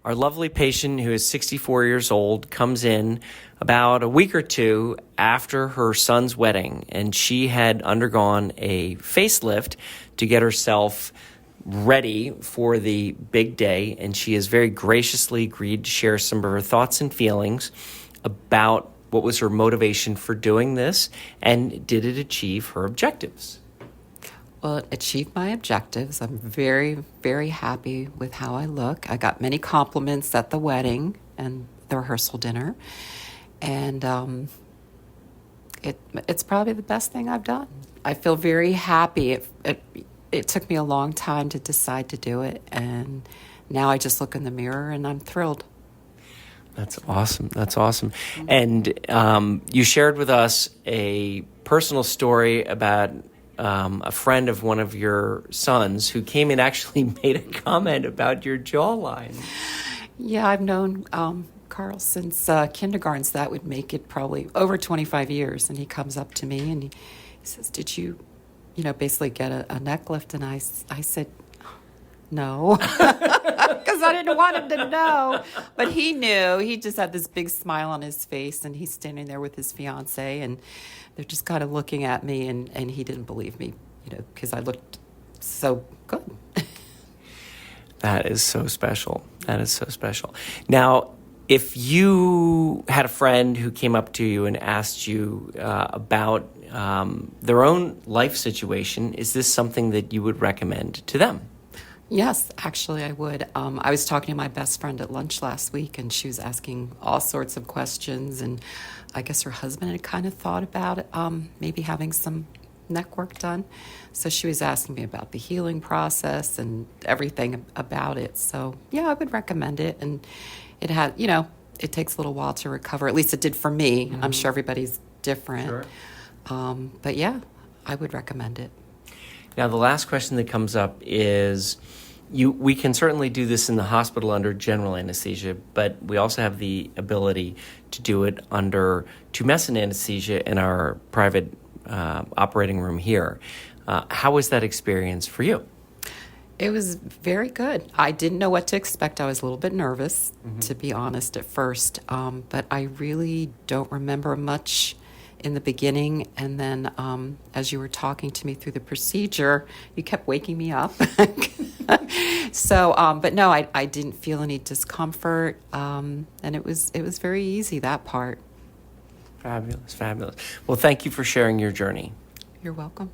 Our lovely patient, who is 64 years old, comes in about a week or two after her son's wedding, and she had undergone a facelift to get herself ready for the big day, and she has very graciously agreed to share some of her thoughts and feelings about what was her motivation for doing this, and did it achieve her objectives? Well, it achieved my objectives. I'm very, very happy with how I look. I got many compliments at the wedding and the rehearsal dinner. And it's probably the best thing I've done. I feel very happy. It took me a long time to decide to do it. And now I just look in the mirror and I'm thrilled. That's awesome. That's awesome. And you shared with us a personal story about a friend of one of your sons who came and actually made a comment about your jawline. Yeah, I've known Carl since kindergarten, so that would make it probably over 25 years. And he comes up to me and he says, did you basically get a neck lift? And I said, no, because I didn't want him to know. But he knew. He just had this big smile on his face, and he's standing there with his fiance, and they're just kind of looking at me, and he didn't believe me, because I looked so good. That is so special. That is so special. Now, if you had a friend who came up to you and asked you about their own life situation, is this something that you would recommend to them? Yes, actually I would. I was talking to my best friend at lunch last week, and she was asking all sorts of questions, and I guess her husband had kind of thought about it, maybe having some neck work done. So she was asking me about the healing process and everything about it. So yeah, I would recommend it. And it had, it takes a little while to recover. At least it did for me. Mm-hmm. I'm sure everybody's different. Sure. But yeah, I would recommend it. Now, the last question that comes up is, we can certainly do this in the hospital under general anesthesia, but we also have the ability to do it under tumescent anesthesia in our private operating room here. How was that experience for you? It was very good. I didn't know what to expect. I was a little bit nervous, to be honest, at first, but I really don't remember much in the beginning, and then as you were talking to me through the procedure, you kept waking me up. So, but no, I didn't feel any discomfort, and it was very easy, that part. Fabulous, fabulous. Well, thank you for sharing your journey. You're welcome.